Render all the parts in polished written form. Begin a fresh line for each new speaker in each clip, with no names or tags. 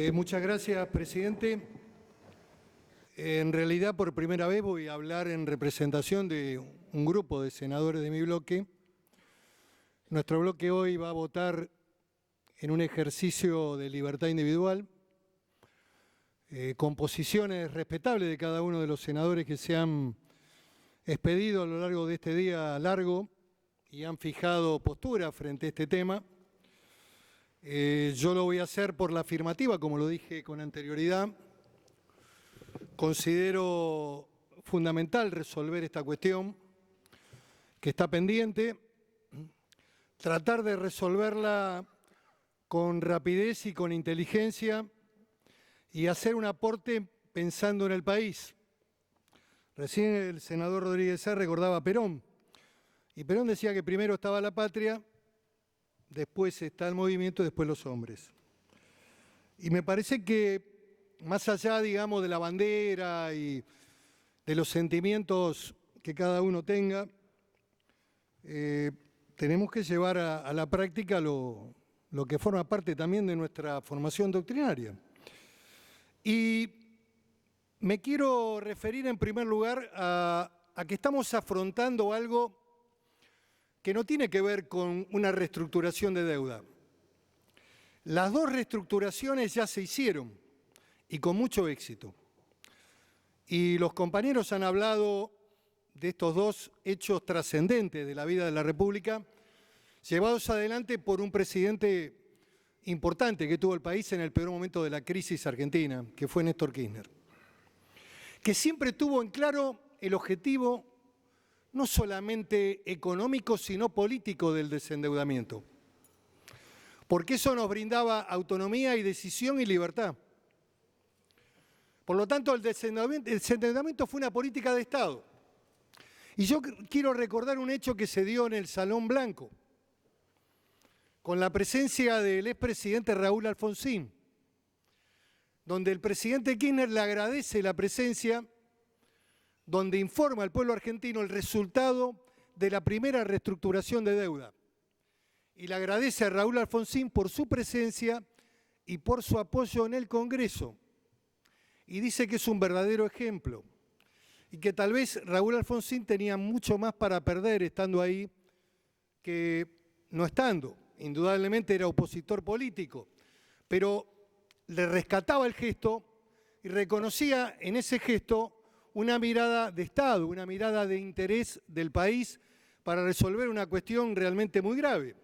Muchas gracias, presidente. En realidad, por primera vez voy a hablar en representación de un grupo de senadores de mi bloque. Nuestro bloque hoy va a votar en un ejercicio de libertad individual, con posiciones respetables de cada uno de los senadores que se han expedido a lo largo de este día largo y han fijado postura frente a este tema. Yo lo voy a hacer por la afirmativa, como lo dije con anterioridad. Considero fundamental resolver esta cuestión que está pendiente, tratar de resolverla con rapidez y con inteligencia y hacer un aporte pensando en el país. Recién el senador Rodríguez Sá recordaba a Perón, y Perón decía que primero estaba la patria, después está el movimiento y después los hombres. Y me parece que más allá, digamos, de la bandera y de los sentimientos que cada uno tenga, tenemos que llevar a la práctica lo que forma parte también de nuestra formación doctrinaria. Y me quiero referir en primer lugar a que estamos afrontando algo que no tiene que ver con una reestructuración de deuda. Las dos reestructuraciones ya se hicieron y con mucho éxito. Y los compañeros han hablado de estos dos hechos trascendentes de la vida de la República, llevados adelante por un presidente importante que tuvo el país en el peor momento de la crisis argentina, que fue Néstor Kirchner, que siempre tuvo en claro el objetivo no solamente económico, sino político del desendeudamiento, porque eso nos brindaba autonomía y decisión y libertad. Por lo tanto, el desendeudamiento fue una política de Estado. Y yo quiero recordar un hecho que se dio en el Salón Blanco, con la presencia del expresidente Raúl Alfonsín, donde el presidente Kirchner le agradece la presencia, donde informa al pueblo argentino el resultado de la primera reestructuración de deuda. Y le agradece a Raúl Alfonsín por su presencia y por su apoyo en el Congreso. Y dice que es un verdadero ejemplo y que tal vez Raúl Alfonsín tenía mucho más para perder estando ahí que no estando. Indudablemente era opositor político, pero le rescataba el gesto y reconocía en ese gesto una mirada de Estado, una mirada de interés del país para resolver una cuestión realmente muy grave.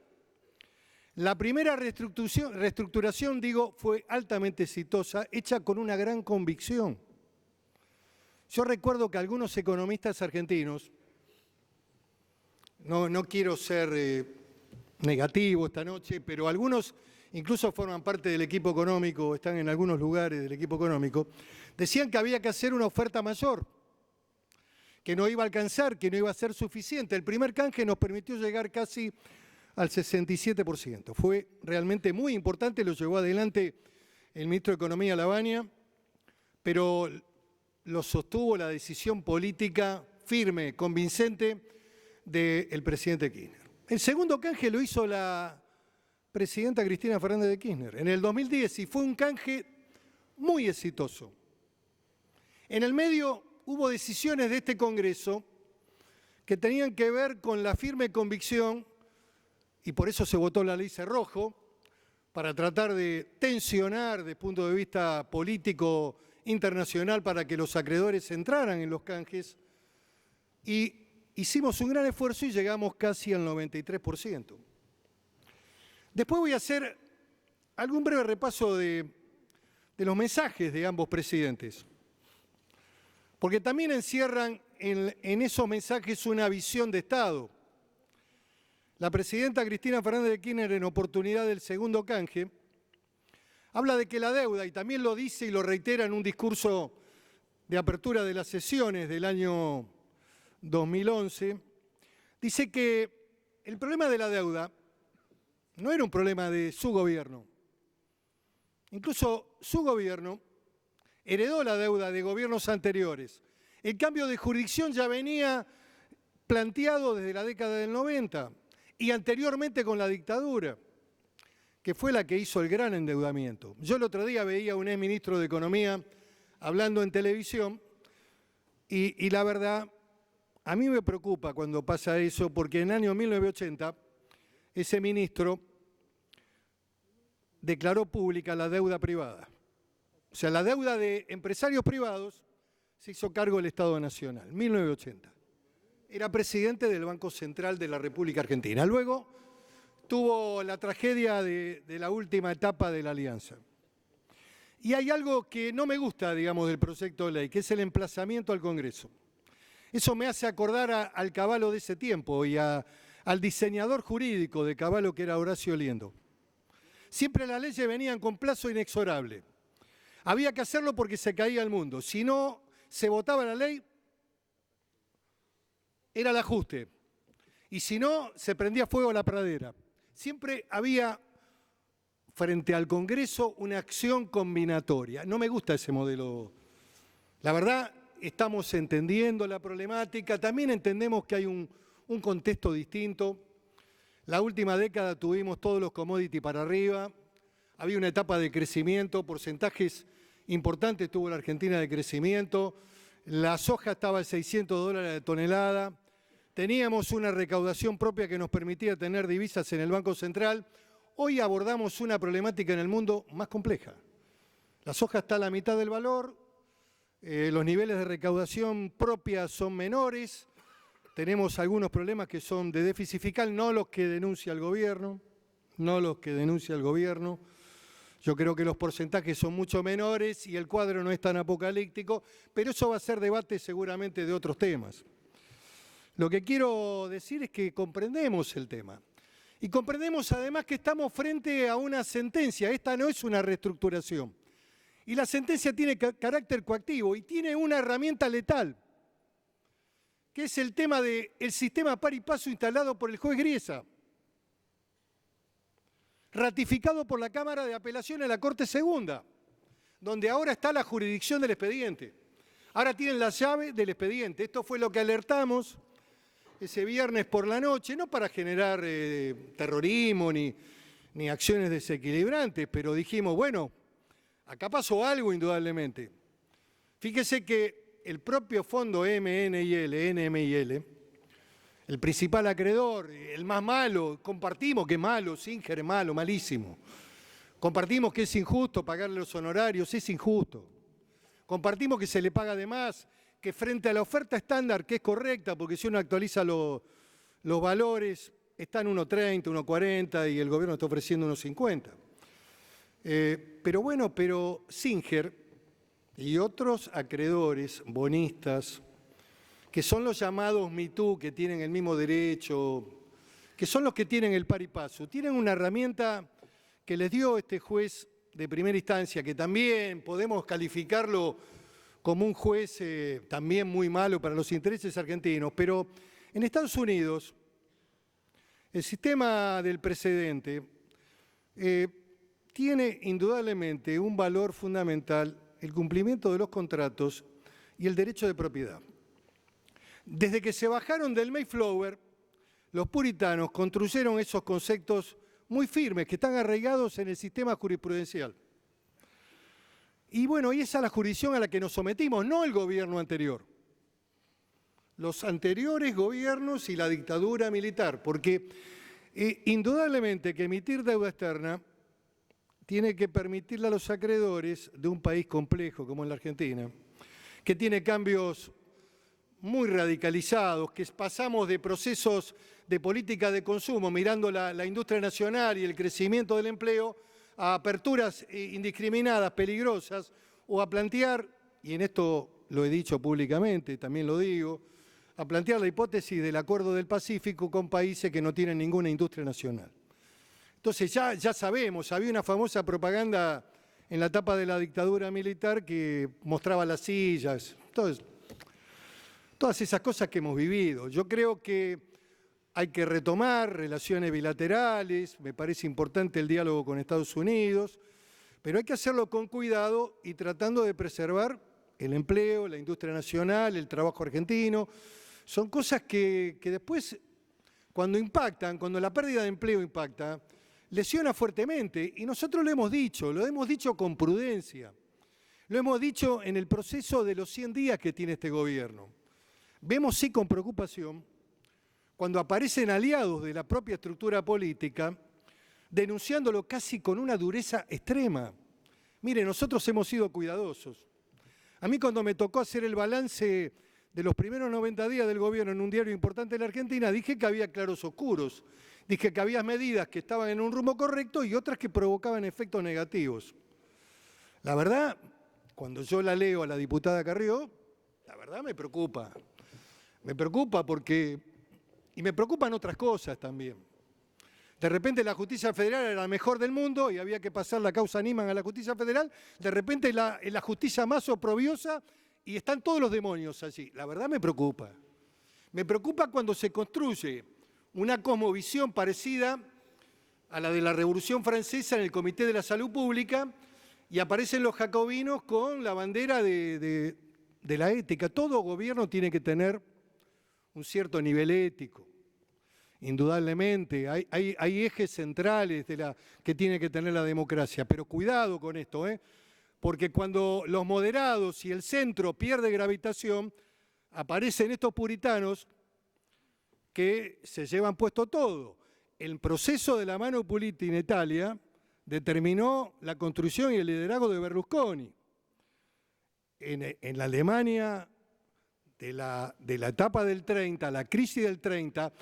La primera reestructuración, fue altamente exitosa, hecha con una gran convicción. Yo recuerdo que algunos economistas argentinos, no quiero ser negativo esta noche, pero algunos incluso forman parte del equipo económico, están en algunos lugares del equipo económico, decían que había que hacer una oferta mayor, que no iba a alcanzar, que no iba a ser suficiente. El primer canje nos permitió llegar casi al 67%. Fue realmente muy importante, lo llevó adelante el ministro de Economía Lavagna, pero lo sostuvo la decisión política firme, convincente del presidente Kirchner. El segundo canje lo hizo la presidenta Cristina Fernández de Kirchner en el 2010 y fue un canje muy exitoso. En el medio hubo decisiones de este Congreso que tenían que ver con la firme convicción, y por eso se votó la ley Cerrojo, para tratar de tensionar desde el punto de vista político internacional para que los acreedores entraran en los canjes, y hicimos un gran esfuerzo y llegamos casi al 93%. Después voy a hacer algún breve repaso de los mensajes de ambos presidentes, porque también encierran en esos mensajes una visión de Estado. La presidenta Cristina Fernández de Kirchner, en oportunidad del segundo canje, habla de que la deuda, y también lo dice y lo reitera en un discurso de apertura de las sesiones del año 2011, dice que el problema de la deuda no era un problema de su gobierno. Incluso su gobierno heredó la deuda de gobiernos anteriores. El cambio de jurisdicción ya venía planteado desde la década del 90 y anteriormente con la dictadura. que fue la que hizo el gran endeudamiento. Yo el otro día veía a un exministro de Economía hablando en televisión y la verdad, a mí me preocupa cuando pasa eso, porque en el año 1980 ese ministro declaró pública la deuda privada. O sea, la deuda de empresarios privados se hizo cargo del Estado Nacional, 1980. Era presidente del Banco Central de la República Argentina. Luego tuvo la tragedia de la última etapa de la Alianza. Y hay algo que no me gusta, digamos, del proyecto de ley, que es el emplazamiento al Congreso. Eso me hace acordar al Cavallo de ese tiempo y al diseñador jurídico de Cavallo, que era Horacio Liendo. Siempre las leyes venían con plazo inexorable. Había que hacerlo porque se caía el mundo. Si no se votaba la ley, era el ajuste. Y si no, se prendía fuego a la pradera. Siempre había, frente al Congreso, una acción combinatoria. No me gusta ese modelo. La verdad, estamos entendiendo la problemática. También entendemos que hay un contexto distinto. La última década tuvimos todos los commodities para arriba. Había una etapa de crecimiento, porcentajes importantes tuvo la Argentina de crecimiento. La soja estaba a $600 la tonelada. Teníamos una recaudación propia que nos permitía tener divisas en el Banco Central. Hoy abordamos una problemática en el mundo más compleja. La soja está a la mitad del valor, los niveles de recaudación propia son menores, tenemos algunos problemas que son de déficit fiscal, no los que denuncia el gobierno, Yo creo que los porcentajes son mucho menores y el cuadro no es tan apocalíptico, pero eso va a ser debate seguramente de otros temas. Lo que quiero decir es que comprendemos el tema. Y comprendemos además que estamos frente a una sentencia. Esta no es una reestructuración. Y la sentencia tiene carácter coactivo y tiene una herramienta letal, que es el tema del sistema par y paso instalado por el juez Griesa, ratificado por la Cámara de Apelación en la Corte Segunda, donde ahora está la jurisdicción del expediente. Ahora tienen la llave del expediente. Esto fue lo que alertamos ese viernes por la noche, no para generar terrorismo ni acciones desequilibrantes, pero dijimos, bueno, acá pasó algo indudablemente. Fíjese que el propio fondo NMIL, el principal acreedor, el más malo, compartimos que es malo, Singer es malo, malísimo. Compartimos que es injusto pagarle los honorarios, es injusto. Compartimos que se le paga de más, que frente a la oferta estándar, que es correcta, porque si uno actualiza los valores, están 1,30, 1,40 y el gobierno está ofreciendo 1,50. Pero Singer y otros acreedores, bonistas, que son los llamados Me Too, que tienen el mismo derecho, que son los que tienen el par y paso, tienen una herramienta que les dio este juez de primera instancia, que también podemos calificarlo como un juez también muy malo para los intereses argentinos, pero en Estados Unidos el sistema del precedente tiene indudablemente un valor fundamental, el cumplimiento de los contratos y el derecho de propiedad. Desde que se bajaron del Mayflower, los puritanos construyeron esos conceptos muy firmes que están arraigados en el sistema jurisprudencial. Y bueno, y esa es la jurisdicción a la que nos sometimos, no el gobierno anterior. Los anteriores gobiernos y la dictadura militar, porque indudablemente que emitir deuda externa tiene que permitirle a los acreedores de un país complejo como es la Argentina, que tiene cambios muy radicalizados, que pasamos de procesos de política de consumo, mirando la industria nacional y el crecimiento del empleo, a aperturas indiscriminadas, peligrosas, o a plantear, y en esto lo he dicho públicamente, también lo digo, a plantear la hipótesis del Acuerdo del Pacífico con países que no tienen ninguna industria nacional. Entonces ya sabemos, había una famosa propaganda en la etapa de la dictadura militar que mostraba las sillas, todas esas cosas que hemos vivido. Yo creo que hay que retomar relaciones bilaterales, me parece importante el diálogo con Estados Unidos, pero hay que hacerlo con cuidado y tratando de preservar el empleo, la industria nacional, el trabajo argentino. Son cosas que después, cuando impactan, cuando la pérdida de empleo impacta, lesiona fuertemente, y nosotros lo hemos dicho con prudencia, lo hemos dicho en el proceso de los 100 días que tiene este gobierno. Vemos sí con preocupación cuando aparecen aliados de la propia estructura política denunciándolo casi con una dureza extrema. Mire, nosotros hemos sido cuidadosos. A mí cuando me tocó hacer el balance de los primeros 90 días del gobierno en un diario importante de la Argentina, dije que había claros oscuros. Dije que había medidas que estaban en un rumbo correcto y otras que provocaban efectos negativos. La verdad, cuando yo la leo a la diputada Carrió, la verdad me preocupa. Me preocupa porque, y me preocupan otras cosas también. De repente la justicia federal era la mejor del mundo y había que pasar la causa Niman a la justicia federal. De repente es la justicia más oprobiosa y están todos los demonios allí. La verdad me preocupa. Me preocupa cuando se construye una cosmovisión parecida a la de la Revolución Francesa en el Comité de la Salud Pública y aparecen los jacobinos con la bandera de la ética. Todo gobierno tiene que tener un cierto nivel ético. Indudablemente, hay ejes centrales que tiene que tener la democracia, pero cuidado con esto, porque cuando los moderados y el centro pierde gravitación, aparecen estos puritanos que se llevan puesto todo. El proceso de la mano pulita en Italia determinó la construcción y el liderazgo de Berlusconi. En la Alemania de la etapa del 30, la crisis del 30,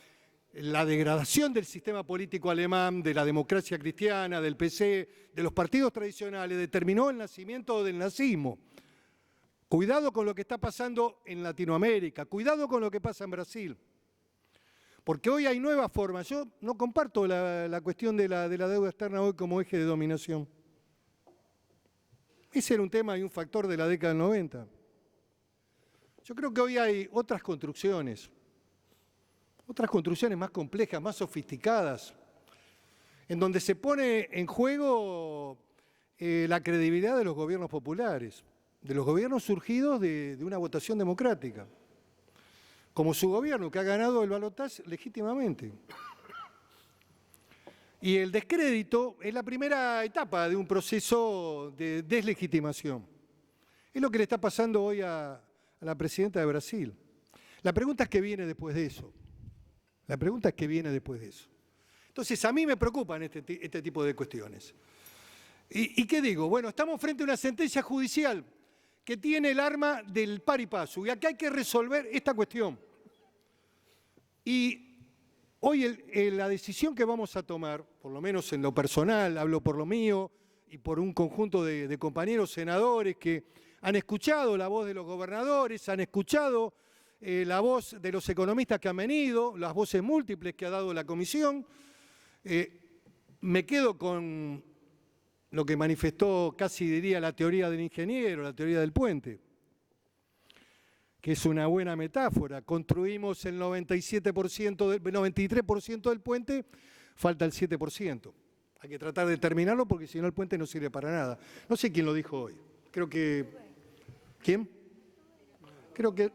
la degradación del sistema político alemán, de la democracia cristiana, del PC, de los partidos tradicionales, determinó el nacimiento del nazismo. Cuidado con lo que está pasando en Latinoamérica, cuidado con lo que pasa en Brasil. Porque hoy hay nuevas formas. Yo no comparto la cuestión de la deuda externa hoy como eje de dominación. Ese era un tema y un factor de la década del 90. Yo creo que hoy hay otras construcciones más complejas, más sofisticadas, en donde se pone en juego la credibilidad de los gobiernos populares, de los gobiernos surgidos de una votación democrática, como su gobierno, que ha ganado el balotaje legítimamente. Y el descrédito es la primera etapa de un proceso de deslegitimación. Es lo que le está pasando hoy a la presidenta de Brasil. La pregunta es qué viene después de eso. La pregunta es qué viene después de eso. Entonces, a mí me preocupan este tipo de cuestiones. ¿Y qué digo? Bueno, estamos frente a una sentencia judicial que tiene el arma del par y paso, y acá hay que resolver esta cuestión. Y hoy la decisión que vamos a tomar, por lo menos en lo personal, hablo por lo mío y por un conjunto de compañeros senadores que han escuchado la voz de los gobernadores, han escuchado la voz de los economistas que han venido, las voces múltiples que ha dado la comisión. Me quedo con lo que manifestó, casi diría, la teoría del ingeniero, la teoría del puente, que es una buena metáfora. Construimos el 93% del puente, falta el 7%. Hay que tratar de terminarlo porque si no el puente no sirve para nada. No sé quién lo dijo hoy. Creo que... ¿Quién? Creo que...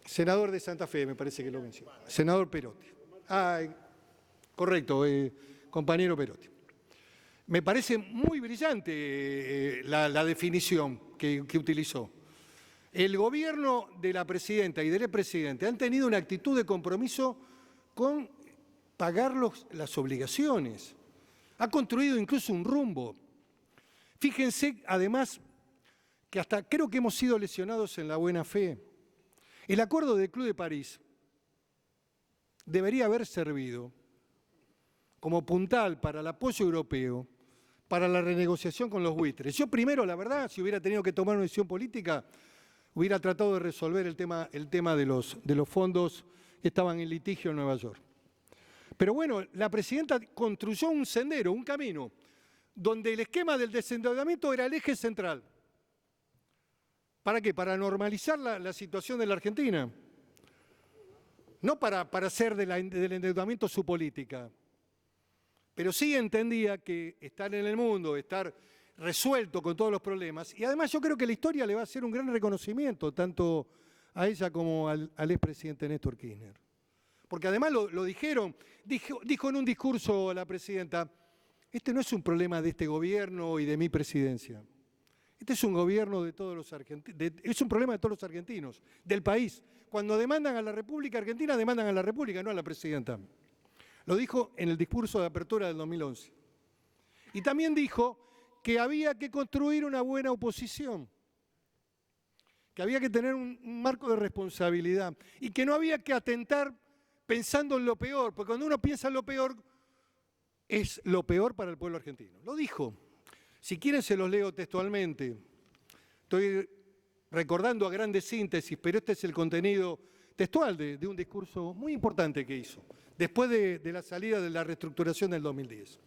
Senador de Santa Fe, me parece que lo mencionó. Senador Perotti. Correcto, compañero Perotti. Me parece muy brillante la definición que utilizó. El gobierno de la presidenta y del presidente han tenido una actitud de compromiso con pagar las obligaciones. Ha construido incluso un rumbo. Fíjense, además, que hasta creo que hemos sido lesionados en la buena fe. El acuerdo del Club de París debería haber servido como puntal para el apoyo europeo, para la renegociación con los buitres. Yo primero, la verdad, si hubiera tenido que tomar una decisión política, hubiera tratado de resolver el tema de los fondos que estaban en litigio en Nueva York. Pero bueno, la presidenta construyó un sendero, un camino, donde el esquema del desendeudamiento era el eje central. ¿Para qué? Para normalizar la situación de la Argentina. No para hacer del endeudamiento su política. Pero sí entendía que estar en el mundo, estar resuelto con todos los problemas. Y además yo creo que la historia le va a hacer un gran reconocimiento, tanto a ella como al expresidente Néstor Kirchner. porque además lo dijeron, dijo en un discurso la presidenta, este no es un problema de este gobierno y de mi presidencia. Este es un gobierno de todos los argentinos, es un problema de todos los argentinos, del país. Cuando demandan a la República Argentina, demandan a la República, no a la presidenta. Lo dijo en el discurso de apertura del 2011. Y también dijo que había que construir una buena oposición, que había que tener un marco de responsabilidad y que no había que atentar pensando en lo peor, porque cuando uno piensa en lo peor, es lo peor para el pueblo argentino. Lo dijo. Si quieren se los leo textualmente. Estoy recordando a grandes síntesis, pero este es el contenido textual de un discurso muy importante que hizo, después de la salida de la reestructuración del 2010.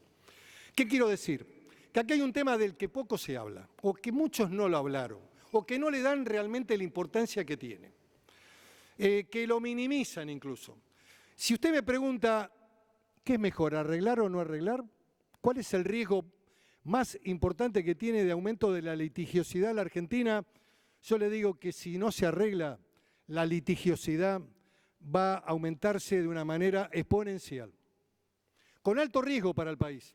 ¿Qué quiero decir? Que aquí hay un tema del que poco se habla, o que muchos no lo hablaron, o que no le dan realmente la importancia que tiene, que lo minimizan incluso. Si usted me pregunta, ¿qué es mejor, arreglar o no arreglar? ¿Cuál es el riesgo más importante que tiene de aumento de la litigiosidad en la Argentina? Yo le digo que si no se arregla, la litigiosidad va a aumentarse de una manera exponencial, con alto riesgo para el país.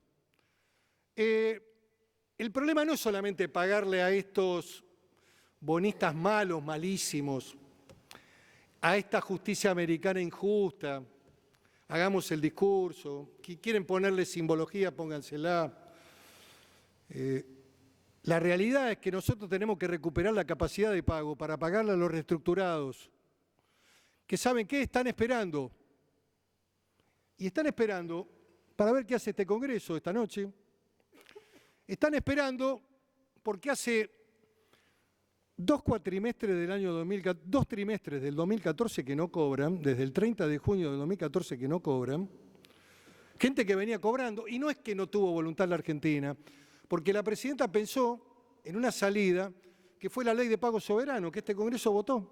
El problema no es solamente pagarle a estos bonistas malos, malísimos, a esta justicia americana injusta, hagamos el discurso, que quieren ponerle simbología, póngansela. La realidad es que nosotros tenemos que recuperar la capacidad de pago para pagarle a los reestructurados, que ¿saben qué? Están esperando. Y están esperando para ver qué hace este Congreso esta noche. Están esperando porque hace dos trimestres del 2014 que no cobran, desde el 30 de junio del 2014 que no cobran, gente que venía cobrando, y no es que no tuvo voluntad la Argentina, porque la presidenta pensó en una salida que fue la ley de pago soberano, que este Congreso votó,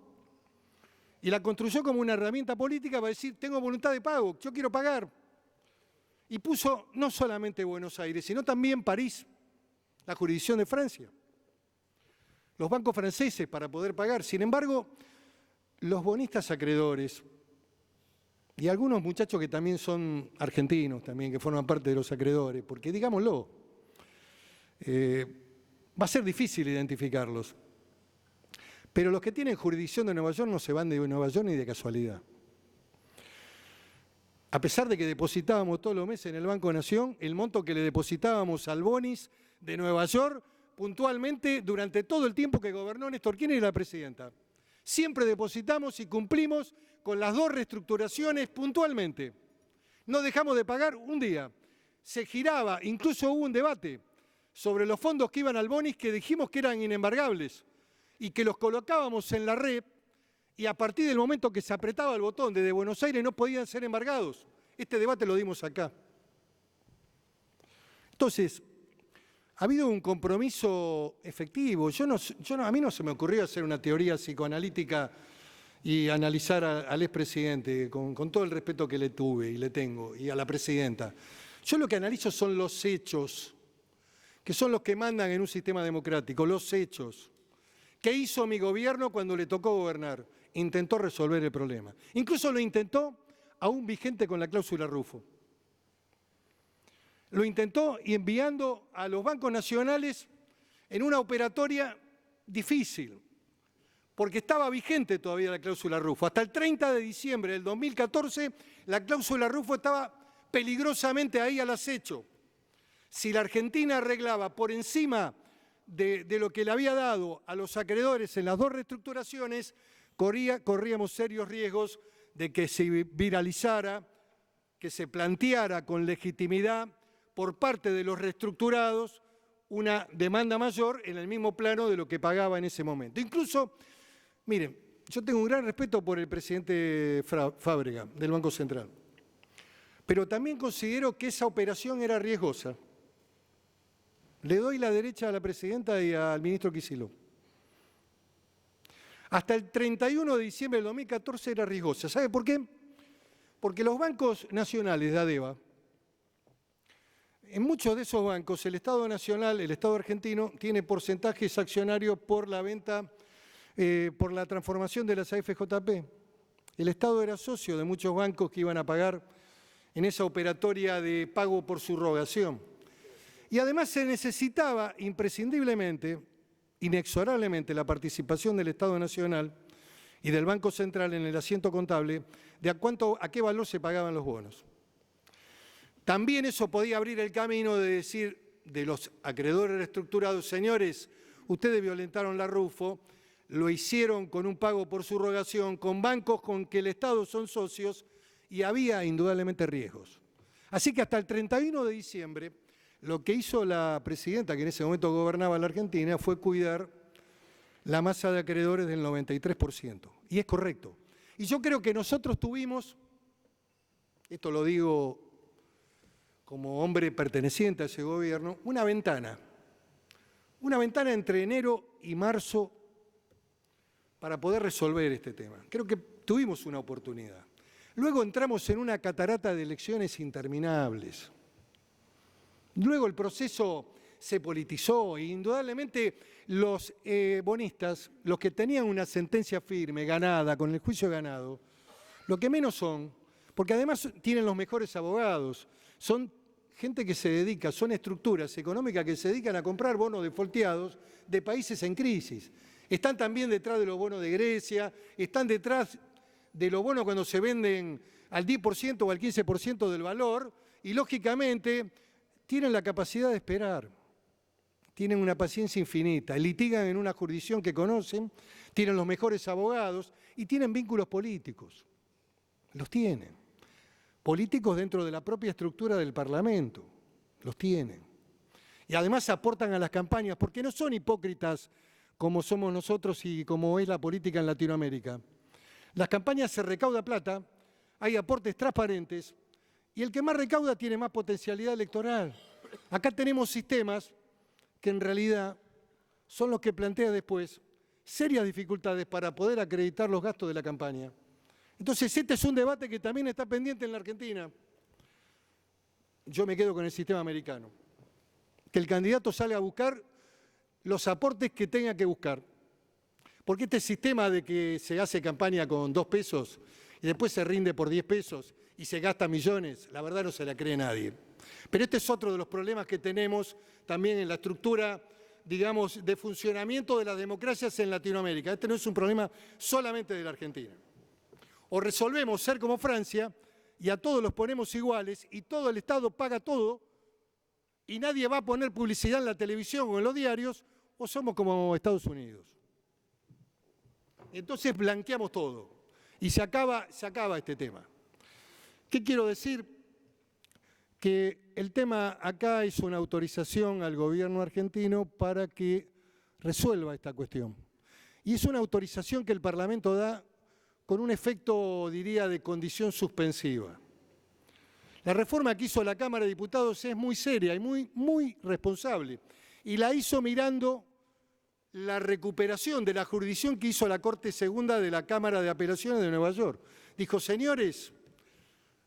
y la construyó como una herramienta política para decir, tengo voluntad de pago, yo quiero pagar. Y puso no solamente Buenos Aires, sino también París, la jurisdicción de Francia, los bancos franceses para poder pagar. Sin embargo, los bonistas acreedores y algunos muchachos que también son argentinos, también que forman parte de los acreedores, porque digámoslo, va a ser difícil identificarlos, pero los que tienen jurisdicción de Nueva York no se van de Nueva York ni de casualidad. A pesar de que depositábamos todos los meses en el Banco Nación, el monto que le depositábamos al Bonis de Nueva York, puntualmente durante todo el tiempo que gobernó Néstor Kirchner y la presidenta. Siempre depositamos y cumplimos con las dos reestructuraciones puntualmente. No dejamos de pagar un día. Se giraba, incluso hubo un debate sobre los fondos que iban al Bonis que dijimos que eran inembargables y que los colocábamos en la red y a partir del momento que se apretaba el botón desde Buenos Aires no podían ser embargados. Este debate lo dimos acá. Entonces, ha habido un compromiso efectivo. A mí no se me ocurrió hacer una teoría psicoanalítica y analizar al expresidente, con todo el respeto que le tuve y le tengo, y a la presidenta. Yo lo que analizo son los hechos, que son los que mandan en un sistema democrático, los hechos. ¿Qué hizo mi gobierno cuando le tocó gobernar? Intentó resolver el problema. Incluso lo intentó aún vigente con la cláusula Rufo. Lo intentó y enviando a los bancos nacionales en una operatoria difícil, porque estaba vigente todavía la cláusula Rufo. Hasta el 30 de diciembre del 2014, la cláusula Rufo estaba peligrosamente ahí al acecho. Si la Argentina arreglaba por encima de lo que le había dado a los acreedores en las dos reestructuraciones, corríamos serios riesgos de que se viralizara, que se planteara con legitimidad por parte de los reestructurados una demanda mayor en el mismo plano de lo que pagaba en ese momento. Incluso, miren, yo tengo un gran respeto por el presidente Fábrega del Banco Central, pero también considero que esa operación era riesgosa. Le doy la derecha a la presidenta y al ministro Kicillof. Hasta el 31 de diciembre del 2014 era riesgosa. ¿Sabe por qué? Porque los bancos nacionales de ADEVA, en muchos de esos bancos, el Estado Nacional, el Estado argentino, tiene porcentajes accionarios por la venta, por la transformación de las AFJP. El Estado era socio de muchos bancos que iban a pagar en esa operatoria de pago por subrogación. Y además se necesitaba imprescindiblemente, inexorablemente, la participación del Estado Nacional y del Banco Central en el asiento contable de a qué valor se pagaban los bonos. También eso podía abrir el camino de decir de los acreedores reestructurados, señores, ustedes violentaron la RUFO, lo hicieron con un pago por subrogación, con bancos con que el Estado son socios y había indudablemente riesgos. Así que hasta el 31 de diciembre, lo que hizo la presidenta, que en ese momento gobernaba la Argentina, fue cuidar la masa de acreedores del 93%. Y es correcto. Y yo creo que nosotros tuvimos, esto lo digo como hombre perteneciente a ese gobierno, una ventana entre enero y marzo para poder resolver este tema. Creo que tuvimos una oportunidad. Luego entramos en una catarata de elecciones interminables. Luego el proceso se politizó e indudablemente los bonistas, los que tenían una sentencia firme, ganada, con el juicio ganado, lo que menos son, porque además tienen los mejores abogados, son gente que se dedica, son estructuras económicas que se dedican a comprar bonos defaulteados de países en crisis. Están también detrás de los bonos de Grecia, están detrás de los bonos cuando se venden al 10% o al 15% del valor y, lógicamente, tienen la capacidad de esperar, tienen una paciencia infinita, litigan en una jurisdicción que conocen, tienen los mejores abogados y tienen vínculos políticos. Los tienen. Políticos dentro de la propia estructura del Parlamento. Los tienen. Y además aportan a las campañas, porque no son hipócritas como somos nosotros y como es la política en Latinoamérica. Las campañas se recauda plata, hay aportes transparentes, y el que más recauda tiene más potencialidad electoral. Acá tenemos sistemas que en realidad son los que plantean después serias dificultades para poder acreditar los gastos de la campaña. Entonces, este es un debate que también está pendiente en la Argentina. Yo me quedo con el sistema americano. Que el candidato sale a buscar los aportes que tenga que buscar. Porque este sistema de que se hace campaña con 2 pesos y después se rinde por 10 pesos y se gasta millones, la verdad no se la cree nadie. Pero este es otro de los problemas que tenemos también en la estructura, digamos, de funcionamiento de las democracias en Latinoamérica. Este no es un problema solamente de la Argentina. O resolvemos ser como Francia y a todos los ponemos iguales y todo el Estado paga todo y nadie va a poner publicidad en la televisión o en los diarios, o somos como Estados Unidos. Entonces blanqueamos todo y se acaba este tema. ¿Qué quiero decir? Que el tema acá es una autorización al gobierno argentino para que resuelva esta cuestión. Y es una autorización que el Parlamento da con un efecto, diría, de condición suspensiva. La reforma que hizo la Cámara de Diputados es muy seria y muy responsable. Y la hizo mirando la recuperación de la jurisdicción que hizo la Corte Segunda de la Cámara de Apelaciones de Nueva York. Dijo, señores,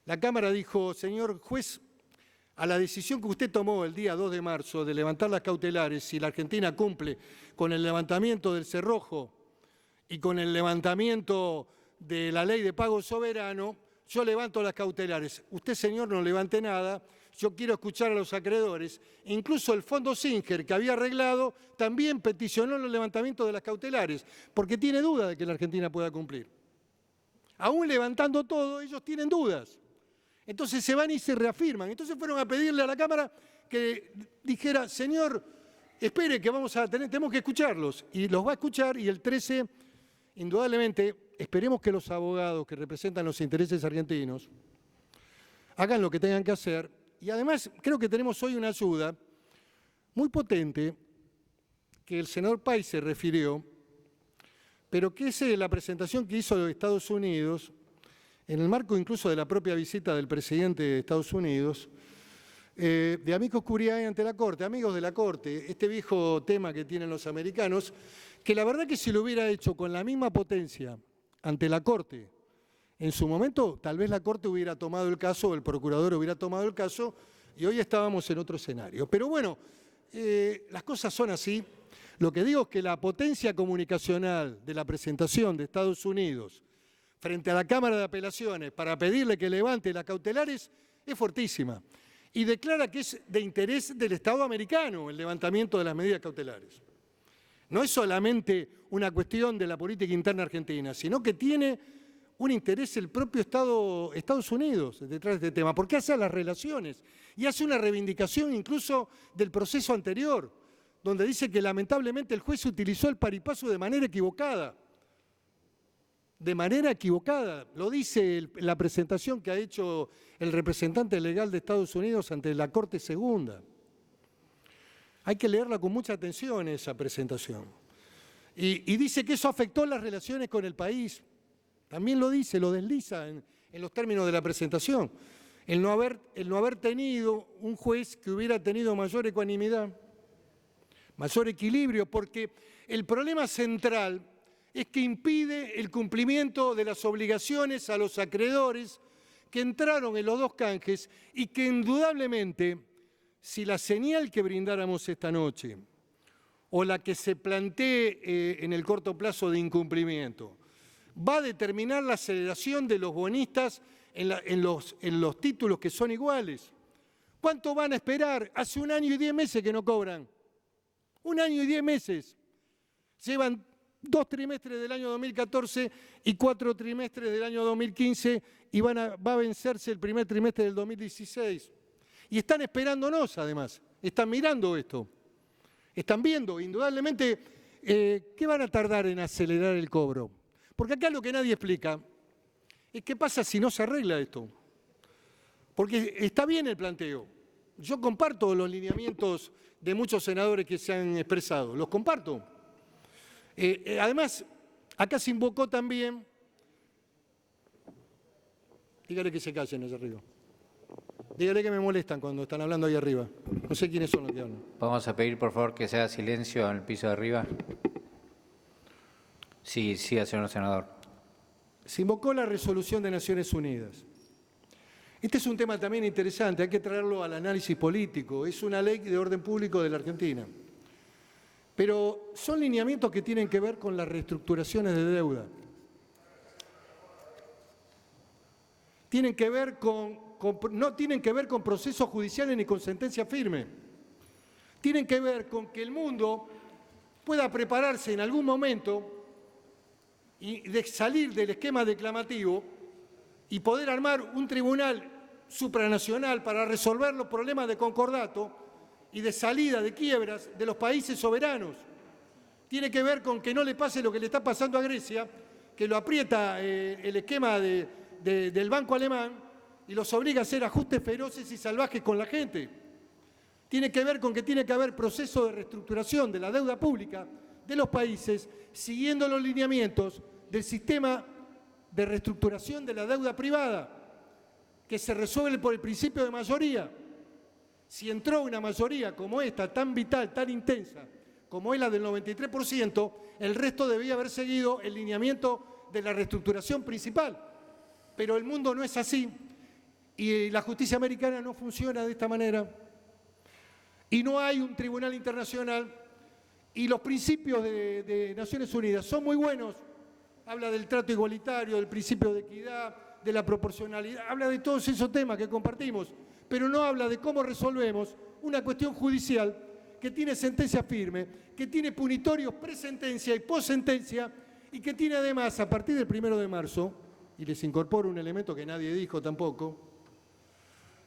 la Cámara dijo, señor juez, a la decisión que usted tomó el día 2 de marzo de levantar las cautelares, si la Argentina cumple con el levantamiento del cerrojo y con el levantamiento de la ley de pago soberano, yo levanto las cautelares. Usted, señor, no levante nada, yo quiero escuchar a los acreedores. Incluso el Fondo Singer, que había arreglado, también peticionó el levantamiento de las cautelares, porque tiene duda de que la Argentina pueda cumplir. Aún levantando todo, ellos tienen dudas. Entonces se van y se reafirman. Entonces fueron a pedirle a la Cámara que dijera, señor, espere que tenemos que escucharlos. Y los va a escuchar y el 13, indudablemente, esperemos que los abogados que representan los intereses argentinos hagan lo que tengan que hacer. Y además creo que tenemos hoy una ayuda muy potente que el senador País se refirió, pero que es la presentación que hizo de Estados Unidos, en el marco incluso de la propia visita del presidente de Estados Unidos, de amicus curiae ante la Corte, amigos de la Corte, este viejo tema que tienen los americanos, que la verdad que si lo hubiera hecho con la misma potencia ante la Corte, en su momento tal vez la Corte hubiera tomado el caso, o el procurador hubiera tomado el caso, y hoy estábamos en otro escenario. Pero bueno, las cosas son así. Lo que digo es que la potencia comunicacional de la presentación de Estados Unidos frente a la Cámara de Apelaciones para pedirle que levante las cautelares es fuertísima. Y declara que es de interés del Estado americano el levantamiento de las medidas cautelares. No es solamente una cuestión de la política interna argentina, sino que tiene un interés el propio Estados Unidos detrás de este tema, porque hace las relaciones y hace una reivindicación incluso del proceso anterior, donde dice que lamentablemente el juez utilizó el paripasu de manera equivocada. De manera equivocada, lo dice la presentación que ha hecho el representante legal de Estados Unidos ante la Corte Segunda. Hay que leerla con mucha atención esa presentación. Y dice que eso afectó las relaciones con el país. También lo dice, lo desliza en los términos de la presentación. El no haber tenido un juez que hubiera tenido mayor ecuanimidad, mayor equilibrio, porque el problema central es que impide el cumplimiento de las obligaciones a los acreedores que entraron en los dos canjes y que indudablemente, si la señal que brindáramos esta noche o la que se plantee en el corto plazo de incumplimiento va a determinar la aceleración de los bonistas en los títulos que son iguales. ¿Cuánto van a esperar? Hace 1 año y 10 meses que no cobran. 1 año y 10 meses. Llevan 2 trimestres del año 2014 y 4 trimestres del año 2015 y va a vencerse el primer trimestre del 2016. Y están esperándonos, además. Están mirando esto. Están viendo, indudablemente, ¿qué van a tardar en acelerar el cobro? Porque acá lo que nadie explica es qué pasa si no se arregla esto. Porque está bien el planteo. Yo comparto los lineamientos de muchos senadores que se han expresado. Los comparto. Además, acá se invocó también... Dígale que se callen allá arriba. Dígale que me molestan cuando están hablando ahí arriba. No sé quiénes son los que hablan.
Vamos a pedir, por favor, que se haga silencio en el piso de arriba. Sí, señor senador.
Se invocó la resolución de Naciones Unidas. Este es un tema también interesante, hay que traerlo al análisis político. Es una ley de orden público de la Argentina. Pero son lineamientos que tienen que ver con las reestructuraciones de deuda. Tienen que ver no tienen que ver con procesos judiciales ni con sentencia firme. Tienen que ver con que el mundo pueda prepararse en algún momento y de salir del esquema declamativo y poder armar un tribunal supranacional para resolver los problemas de concordato y de salida de quiebras de los países soberanos. Tiene que ver con que no le pase lo que le está pasando a Grecia, que lo aprieta el esquema del Banco Alemán y los obliga a hacer ajustes feroces y salvajes con la gente. Tiene que ver con que tiene que haber proceso de reestructuración de la deuda pública de los países siguiendo los lineamientos del sistema de reestructuración de la deuda privada, que se resuelve por el principio de mayoría. Si entró una mayoría como esta, tan vital, tan intensa, como es la del 93%, el resto debía haber seguido el lineamiento de la reestructuración principal. Pero el mundo no es así y la justicia americana no funciona de esta manera. Y no hay un tribunal internacional y los principios de Naciones Unidas son muy buenos. Habla del trato igualitario, del principio de equidad, de la proporcionalidad, habla de todos esos temas que compartimos, pero no habla de cómo resolvemos una cuestión judicial que tiene sentencia firme, que tiene punitorios presentencia y possentencia y que tiene además, a partir del 1 de marzo, y les incorporo un elemento que nadie dijo tampoco,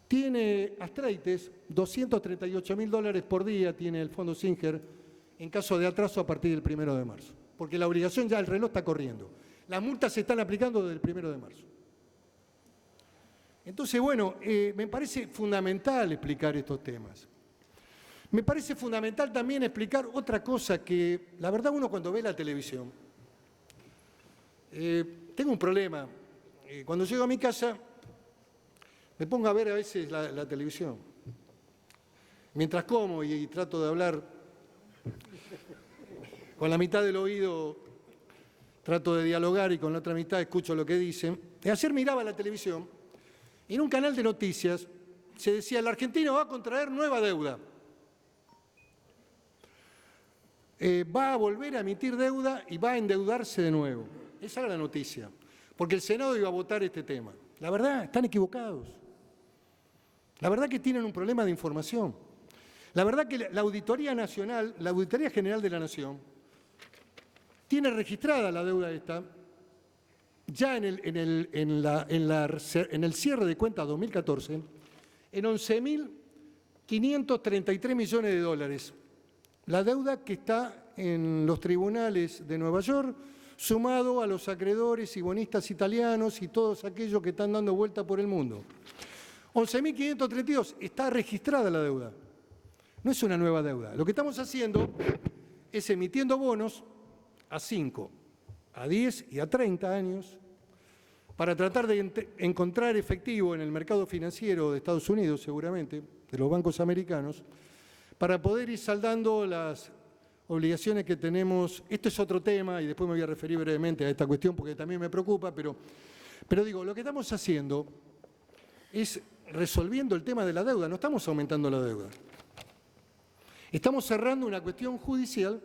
tiene Astreites, $238.000 por día tiene el Fondo Singer en caso de atraso a partir del 1 de marzo. Porque la obligación ya, el reloj está corriendo. Las multas se están aplicando desde el 1 de marzo. Entonces, bueno, me parece fundamental explicar estos temas. Me parece fundamental también explicar otra cosa que, la verdad, uno cuando ve la televisión, tengo un problema. Cuando llego a mi casa, me pongo a ver a veces la televisión. Mientras como y trato de hablar con la mitad del oído, trato de dialogar y con la otra mitad escucho lo que dicen. Ayer miraba la televisión y en un canal de noticias se decía: el argentino va a contraer nueva deuda. Va a volver a emitir deuda y va a endeudarse de nuevo. Esa era la noticia. porque el Senado iba a votar este tema. La verdad, están equivocados. La verdad que tienen un problema de información. La verdad que la Auditoría Nacional, la Auditoría General de la Nación, tiene registrada la deuda esta ya en el cierre de cuentas 2014 en 11.533 millones de dólares. La deuda que está en los tribunales de Nueva York, sumado a los acreedores y bonistas italianos y todos aquellos que están dando vuelta por el mundo. 11.532, está registrada la deuda. No es una nueva deuda. Lo que estamos haciendo es emitiendo bonos a 5, a 10 y a 30 años para tratar de encontrar efectivo en el mercado financiero de Estados Unidos, seguramente, de los bancos americanos, para poder ir saldando las obligaciones que tenemos. Esto es otro tema y después me voy a referir brevemente a esta cuestión porque también me preocupa, pero digo, lo que estamos haciendo es resolviendo el tema de la deuda, no estamos aumentando la deuda. Estamos cerrando una cuestión judicial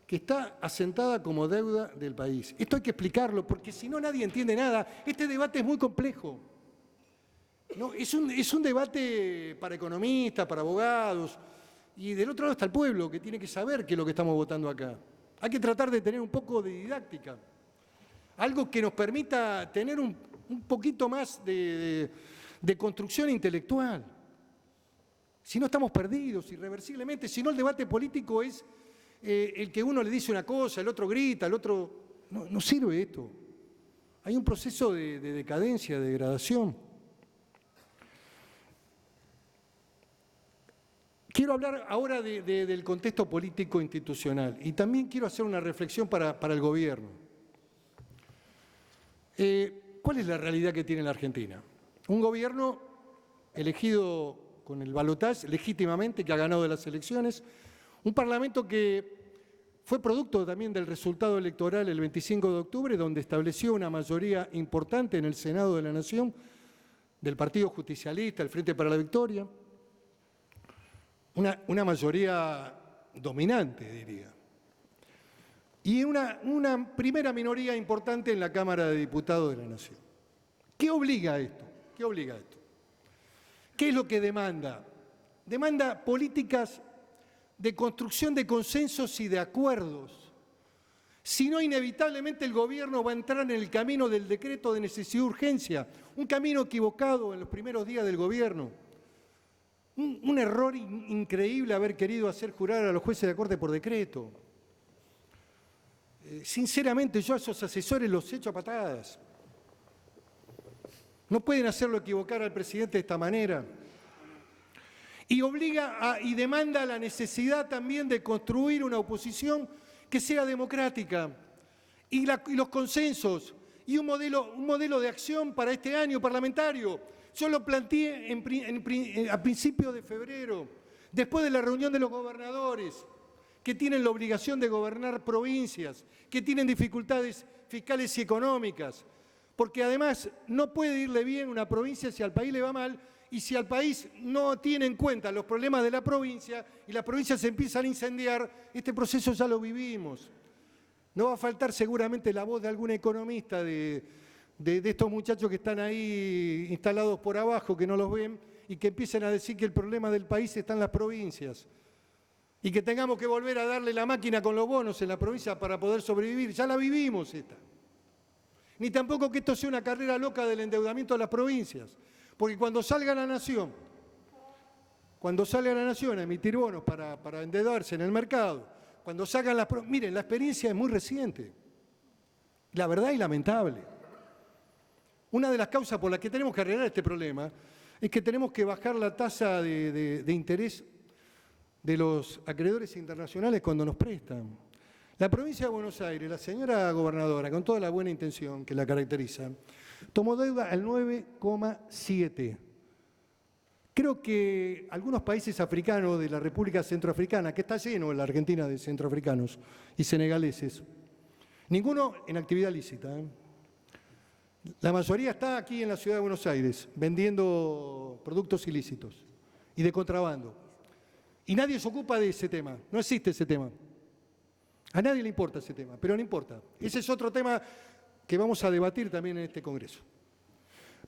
que está asentada como deuda del país. Esto hay que explicarlo, porque si no nadie entiende nada. Este debate es muy complejo. No, es un debate para economistas, para abogados, y del otro lado está el pueblo, que tiene que saber qué es lo que estamos votando acá. Hay que tratar de tener un poco de didáctica, algo que nos permita tener un poquito más de construcción intelectual. Si no, estamos perdidos irreversiblemente. Si no, el debate político es el que uno le dice una cosa, el otro grita, el otro... No sirve esto. Hay un proceso de decadencia, de degradación. Quiero hablar ahora del contexto político institucional y también quiero hacer una reflexión para el gobierno. ¿Cuál es la realidad que tiene la Argentina? Un gobierno elegido con el balotaje legítimamente, que ha ganado las elecciones, un parlamento que fue producto también del resultado electoral el 25 de octubre, donde estableció una mayoría importante en el Senado de la Nación del Partido Justicialista, el Frente para la Victoria, una mayoría dominante, diría. Y una primera minoría importante en la Cámara de Diputados de la Nación. ¿Qué obliga a esto? ¿Qué obliga a esto? ¿Qué es lo que demanda? Demanda políticas de construcción de consensos y de acuerdos. Si no, inevitablemente el gobierno va a entrar en el camino del decreto de necesidad y urgencia, un camino equivocado en los primeros días del gobierno. Un error increíble haber querido hacer jurar a los jueces de la Corte por decreto. Sinceramente, yo a esos asesores los echo a patadas. No pueden hacerlo equivocar al presidente de esta manera. Y y demanda la necesidad también de construir una oposición que sea democrática y los consensos y un modelo de acción para este año parlamentario. Yo lo planteé a principios de febrero, después de la reunión de los gobernadores, que tienen la obligación de gobernar provincias, que tienen dificultades fiscales y económicas, porque además no puede irle bien una provincia si al país le va mal, y si al país no tiene en cuenta los problemas de la provincia y las provincias se empiezan a incendiar, este proceso ya lo vivimos. No va a faltar seguramente la voz de algún economista de estos muchachos que están ahí instalados por abajo, que no los ven, y que empiecen a decir que el problema del país está en las provincias y que tengamos que volver a darle la máquina con los bonos en la provincia para poder sobrevivir. Ya la vivimos esta. Ni tampoco que esto sea una carrera loca del endeudamiento de las provincias. Porque cuando salga la Nación a emitir bonos para endeudarse en el mercado, cuando salgan las... Miren, la experiencia es muy reciente. La verdad es lamentable. Una de las causas por las que tenemos que arreglar este problema es que tenemos que bajar la tasa de interés de los acreedores internacionales cuando nos prestan. La provincia de Buenos Aires, la señora gobernadora, con toda la buena intención que la caracteriza, tomó deuda al 9,7. Creo que algunos países africanos de la República Centroafricana, que está lleno en la Argentina de centroafricanos y senegaleses, ninguno en actividad lícita. La mayoría está aquí en la ciudad de Buenos Aires, vendiendo productos ilícitos y de contrabando. Y nadie se ocupa de ese tema, no existe ese tema. A nadie le importa ese tema, pero no importa. Ese es otro tema que vamos a debatir también en este Congreso.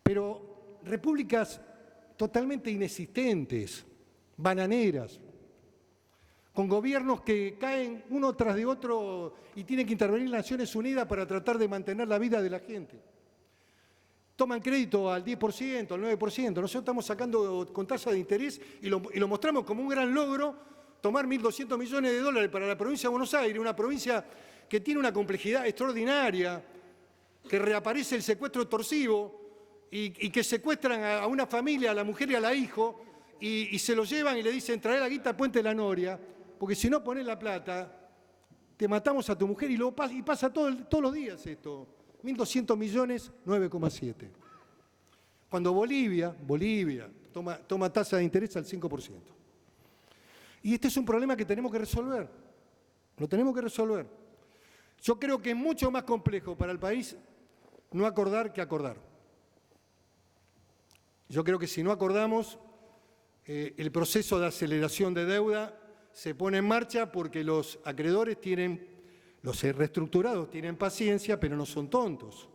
Pero repúblicas totalmente inexistentes, bananeras, con gobiernos que caen uno tras de otro y tienen que intervenir las Naciones Unidas para tratar de mantener la vida de la gente. Toman crédito al 10%, al 9%. Nosotros estamos sacando con tasa de interés y lo mostramos como un gran logro tomar 1.200 millones de dólares para la provincia de Buenos Aires, una provincia que tiene una complejidad extraordinaria, que reaparece el secuestro extorsivo y que secuestran a una familia, a la mujer y a la hijo, y se lo llevan y le dicen, trae la guita al Puente de la Noria, porque si no pones la plata, te matamos a tu mujer, y pasa todos los días esto. 1.200 millones, 9,7. Cuando Bolivia toma tasa de interés al 5%. Y este es un problema que tenemos que resolver. Lo tenemos que resolver. Yo creo que es mucho más complejo para el país no acordar que acordar. Yo creo que si no acordamos, el proceso de aceleración de deuda se pone en marcha porque los acreedores los reestructurados tienen paciencia, pero no son tontos.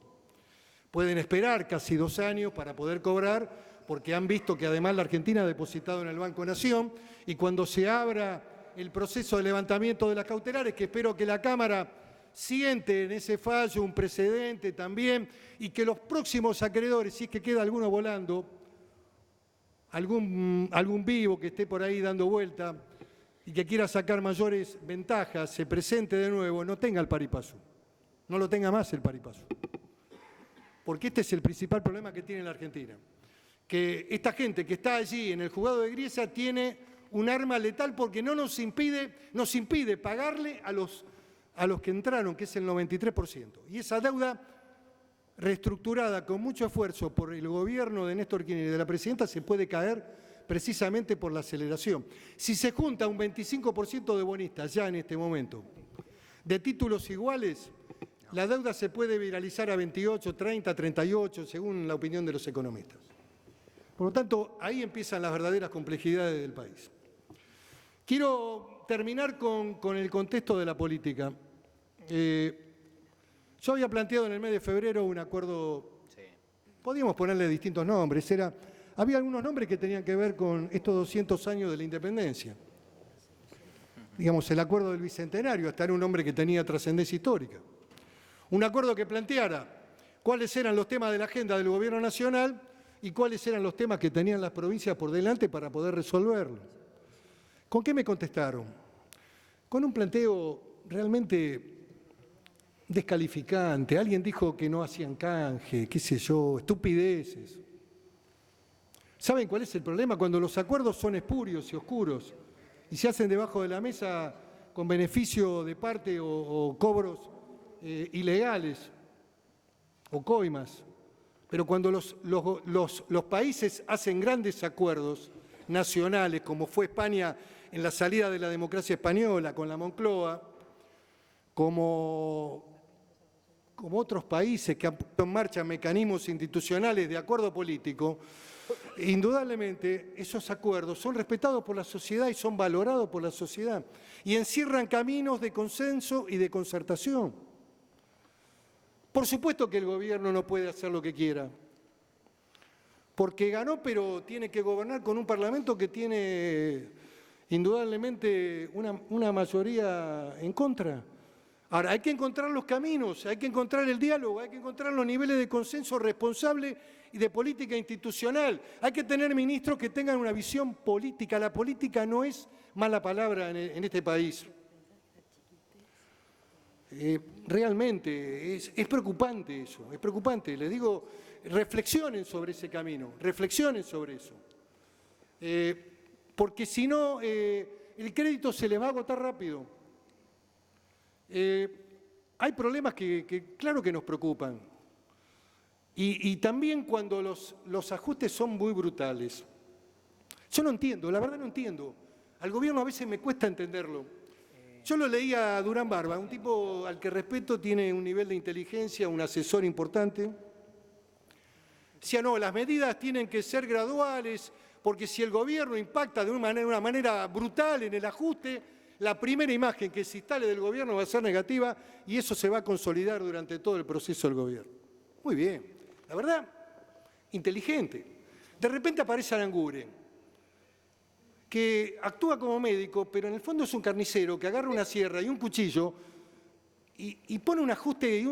Pueden esperar casi 2 años para poder cobrar, porque han visto que además la Argentina ha depositado en el Banco Nación, y cuando se abra el proceso de levantamiento de las cautelares, que espero que la Cámara siente en ese fallo un precedente también, y que los próximos acreedores, si es que queda alguno volando, algún vivo que esté por ahí dando vuelta y que quiera sacar mayores ventajas, se presente de nuevo, no tenga el paripasu, no lo tenga más el paripasu. Porque este es el principal problema que tiene la Argentina. Que esta gente que está allí en el juzgado de Griesa tiene un arma letal porque no nos impide pagarle a los que entraron, que es el 93%. Y esa deuda reestructurada con mucho esfuerzo por el gobierno de Néstor Kirchner y de la presidenta se puede caer precisamente por la aceleración. Si se junta un 25% de bonistas ya en este momento, de títulos iguales, la deuda se puede viralizar a 28, 30, 38, según la opinión de los economistas. Por lo tanto, ahí empiezan las verdaderas complejidades del país. Quiero terminar con el contexto de la política. Yo había planteado en el mes de febrero un acuerdo, podíamos ponerle distintos nombres, había algunos nombres que tenían que ver con estos 200 años de la independencia. Digamos, el acuerdo del Bicentenario, hasta era un nombre que tenía trascendencia histórica. Un acuerdo que planteara cuáles eran los temas de la agenda del gobierno nacional y cuáles eran los temas que tenían las provincias por delante para poder resolverlo. ¿Con qué me contestaron? Con un planteo realmente descalificante. Alguien dijo que no hacían canje, qué sé yo, estupideces. ¿Saben cuál es el problema? Cuando los acuerdos son espurios y oscuros y se hacen debajo de la mesa con beneficio de parte o cobros ilegales o coimas. Pero cuando los países hacen grandes acuerdos nacionales, como fue España en la salida de la democracia española con la Moncloa, como otros países que han puesto en marcha mecanismos institucionales de acuerdo político, indudablemente esos acuerdos son respetados por la sociedad y son valorados por la sociedad y encierran caminos de consenso y de concertación. Por supuesto que el gobierno no puede hacer lo que quiera, porque ganó, pero tiene que gobernar con un parlamento que tiene indudablemente una mayoría en contra. Ahora, hay que encontrar los caminos, hay que encontrar el diálogo, hay que encontrar los niveles de consenso responsable y de política institucional. Hay que tener ministros que tengan una visión política. La política no es mala palabra en este país. Realmente es preocupante eso, es preocupante. Les digo, reflexionen sobre ese camino, reflexionen sobre eso. Porque si no, el crédito se les va a agotar rápido. Hay problemas que claro que nos preocupan. Y también cuando los ajustes son muy brutales. Yo no entiendo, la verdad no entiendo. Al gobierno a veces me cuesta entenderlo. Yo lo leía a Durán Barba, un tipo al que respeto, tiene un nivel de inteligencia, un asesor importante. Decía, no, las medidas tienen que ser graduales, porque si el gobierno impacta de una manera brutal en el ajuste, la primera imagen que se instale del gobierno va a ser negativa y eso se va a consolidar durante todo el proceso del gobierno. Muy bien, la verdad, inteligente. De repente aparece Aranguren, que actúa como médico, pero en el fondo es un carnicero que agarra una sierra y un cuchillo y pone un ajuste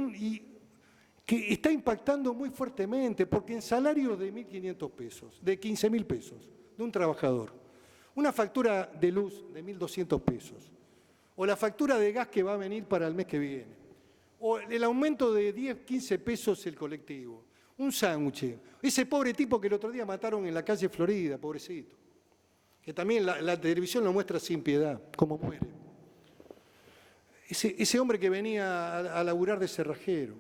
que está impactando muy fuertemente, porque en salarios de 1.500 pesos, de 15.000 pesos, de un trabajador, una factura de luz de 1.200 pesos, o la factura de gas que va a venir para el mes que viene, o el aumento de 10, 15 pesos el colectivo, un sándwich, ese pobre tipo que el otro día mataron en la calle Florida, pobrecito, que también la televisión lo muestra sin piedad, cómo muere. Ese hombre que venía a laburar de cerrajero.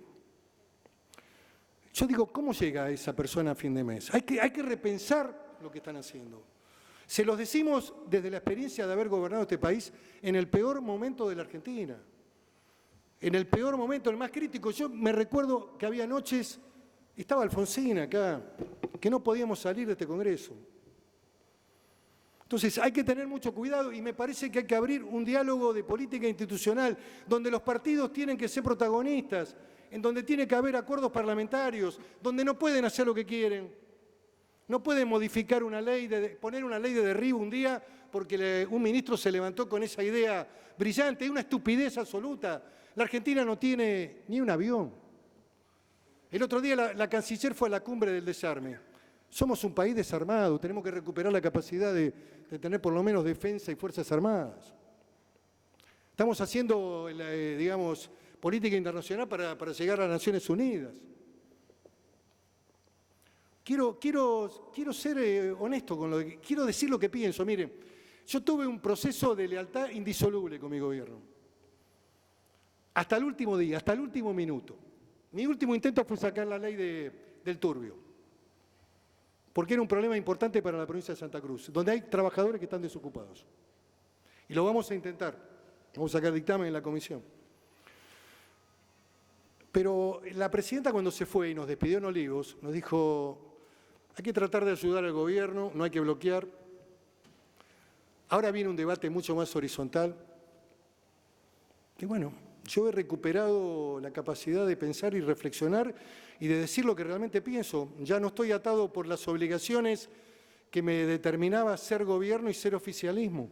Yo digo, ¿cómo llega esa persona a fin de mes? Hay que repensar lo que están haciendo. Se los decimos desde la experiencia de haber gobernado este país en el peor momento de la Argentina. En el peor momento, el más crítico. Yo me recuerdo que había noches, estaba Alfonsín acá, que no podíamos salir de este Congreso. Entonces hay que tener mucho cuidado y me parece que hay que abrir un diálogo de política institucional donde los partidos tienen que ser protagonistas, en donde tiene que haber acuerdos parlamentarios, donde no pueden hacer lo que quieren. No pueden modificar una ley, poner una ley de derribo un día porque un ministro se levantó con esa idea brillante, es una estupidez absoluta. La Argentina no tiene ni un avión. El otro día la canciller fue a la cumbre del desarme. Somos un país desarmado, tenemos que recuperar la capacidad de tener por lo menos defensa y fuerzas armadas. Estamos haciendo, digamos, política internacional para llegar a las Naciones Unidas. Quiero ser honesto con quiero decir lo que pienso. Miren, yo tuve un proceso de lealtad indisoluble con mi gobierno. Hasta el último día, hasta el último minuto. Mi último intento fue sacar la ley del turbio, porque era un problema importante para la provincia de Santa Cruz, donde hay trabajadores que están desocupados. Y lo vamos a intentar. Vamos a sacar dictamen en la comisión. Pero la presidenta cuando se fue y nos despidió en Olivos, nos dijo, hay que tratar de ayudar al gobierno, no hay que bloquear. Ahora viene un debate mucho más horizontal. Y bueno, yo he recuperado la capacidad de pensar y reflexionar y de decir lo que realmente pienso. Ya no estoy atado por las obligaciones que me determinaba ser gobierno y ser oficialismo.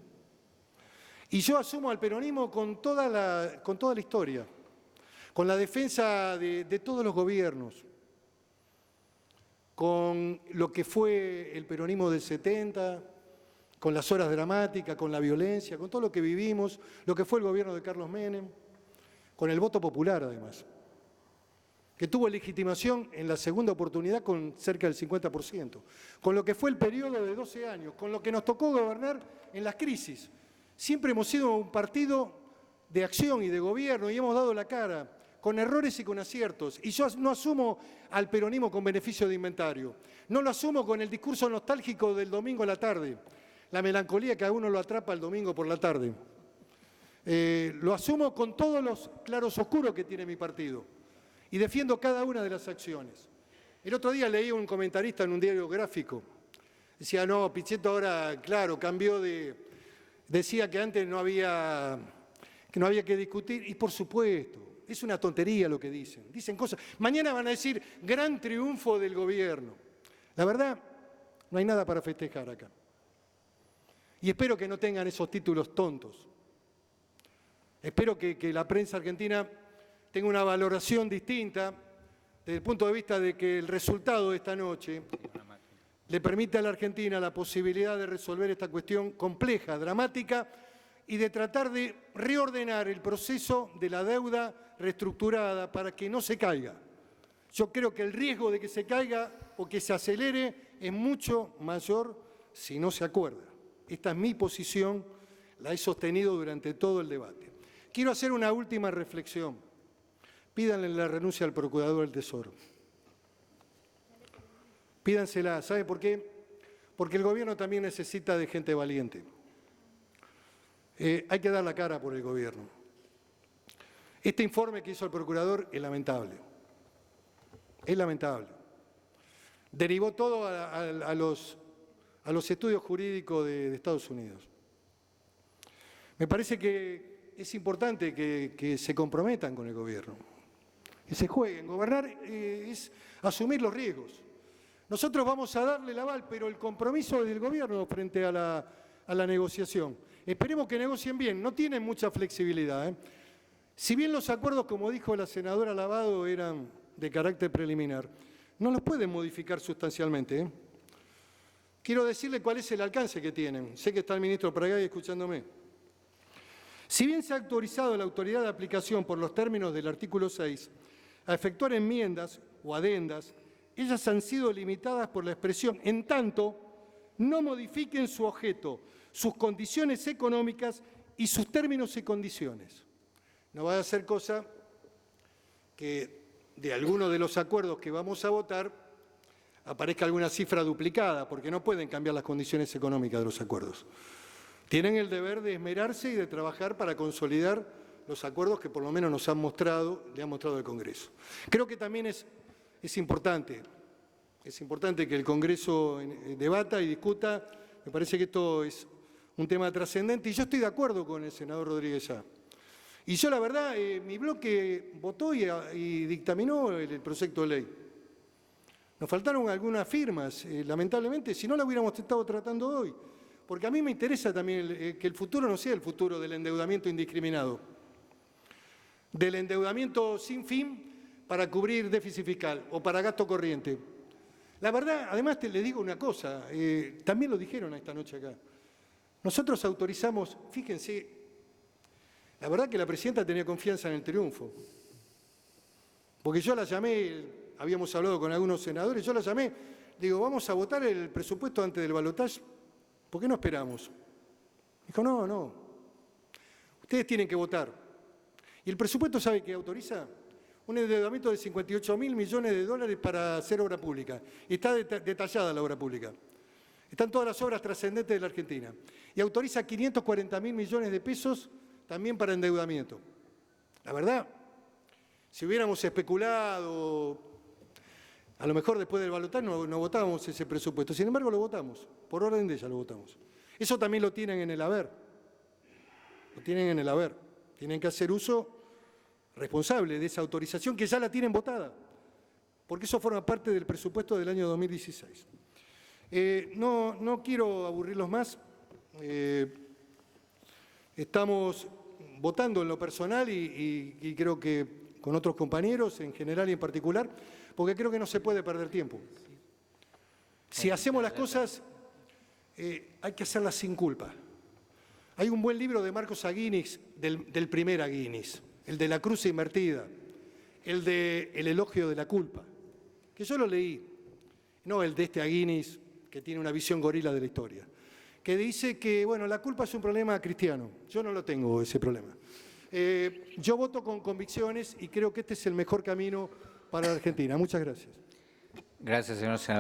Y yo asumo al peronismo con toda la historia, con la defensa de todos los gobiernos, con lo que fue el peronismo del 70, con las horas dramáticas, con la violencia, con todo lo que vivimos, lo que fue el gobierno de Carlos Menem, con el voto popular además, que tuvo legitimación en la segunda oportunidad con cerca del 50%, con lo que fue el periodo de 12 años, con lo que nos tocó gobernar en las crisis. Siempre hemos sido un partido de acción y de gobierno y hemos dado la cara, con errores y con aciertos. Y yo no asumo al peronismo con beneficio de inventario, no lo asumo con el discurso nostálgico del domingo a la tarde, la melancolía que a uno lo atrapa el domingo por la tarde. Lo asumo con todos los claros oscuros que tiene mi partido y defiendo cada una de las acciones. El otro día leí a un comentarista en un diario gráfico, decía, no, Pichetto ahora, claro, cambió decía que antes no había que discutir, y por supuesto, es una tontería lo que dicen cosas. Mañana van a decir, gran triunfo del gobierno. La verdad, no hay nada para festejar acá. Y espero que no tengan esos títulos tontos. Espero que la prensa argentina tenga una valoración distinta desde el punto de vista de que el resultado de esta noche le permite a la Argentina la posibilidad de resolver esta cuestión compleja, dramática, y de tratar de reordenar el proceso de la deuda reestructurada para que no se caiga. Yo creo que el riesgo de que se caiga o que se acelere es mucho mayor si no se acuerda. Esta es mi posición, la he sostenido durante todo el debate. Quiero hacer una última reflexión. Pídanle la renuncia al Procurador del Tesoro. Pídansela. ¿Sabe por qué? Porque el gobierno también necesita de gente valiente. Hay que dar la cara por el gobierno. Este informe que hizo el Procurador es lamentable. Es lamentable. Derivó todo a los estudios jurídicos de Estados Unidos. Me parece que es importante que se comprometan con el gobierno, que se jueguen. Gobernar es asumir los riesgos. Nosotros vamos a darle el aval, pero el compromiso del gobierno frente a la negociación. Esperemos que negocien bien, no tienen mucha flexibilidad. Si bien los acuerdos, como dijo la senadora Lavado, eran de carácter preliminar, no los pueden modificar sustancialmente. Quiero decirle cuál es el alcance que tienen. Sé que está el ministro por acá escuchándome. Si bien se ha autorizado a la autoridad de aplicación por los términos del artículo 6 a efectuar enmiendas o adendas, ellas han sido limitadas por la expresión, en tanto no modifiquen su objeto, sus condiciones económicas y sus términos y condiciones. No va a ser cosa que de alguno de los acuerdos que vamos a votar aparezca alguna cifra duplicada, porque no pueden cambiar las condiciones económicas de los acuerdos. Tienen el deber de esmerarse y de trabajar para consolidar los acuerdos que por lo menos le ha mostrado el Congreso. Creo que también es importante que el Congreso debata y discuta. Me parece que esto es un tema trascendente y yo estoy de acuerdo con el senador Rodríguez Sá. Y yo, la verdad, mi bloque votó y dictaminó el proyecto de ley. Nos faltaron algunas firmas, lamentablemente, si no la hubiéramos estado tratando hoy. Porque a mí me interesa también que el futuro no sea el futuro del endeudamiento indiscriminado, del endeudamiento sin fin para cubrir déficit fiscal o para gasto corriente. La verdad, además le digo una cosa, también lo dijeron esta noche acá. Nosotros autorizamos, fíjense, la verdad que la presidenta tenía confianza en el triunfo. Porque yo la llamé, habíamos hablado con algunos senadores, yo la llamé, digo, vamos a votar el presupuesto antes del balotaje, ¿por qué no esperamos? Dijo, no, ustedes tienen que votar. ¿Y el presupuesto sabe qué autoriza? Un endeudamiento de 58.000 millones de dólares para hacer obra pública. Y está detallada la obra pública. Están todas las obras trascendentes de la Argentina. Y autoriza 540.000 millones de pesos también para endeudamiento. La verdad, si hubiéramos especulado, a lo mejor después del balotaje no votábamos ese presupuesto. Sin embargo, lo votamos. Por orden de ella lo votamos. Eso también lo tienen en el haber. Lo tienen en el haber. Tienen que hacer uso responsable de esa autorización que ya la tienen votada. Porque eso forma parte del presupuesto del año 2016. No quiero aburrirlos más. Estamos votando en lo personal y creo que con otros compañeros en general y en particular, porque creo que no se puede perder tiempo. Si hacemos las cosas, hay que hacerlas sin culpa. Hay un buen libro de Marcos Aguinis, del primer Aguinis, el de la cruz invertida, el de El elogio de la culpa, que yo lo leí, no el de este Aguinis, que tiene una visión gorila de la historia, que dice que, bueno, la culpa es un problema cristiano. Yo no lo tengo, ese problema. Yo voto con convicciones y creo que este es el mejor camino para la Argentina. Muchas gracias.
Gracias, señor senador.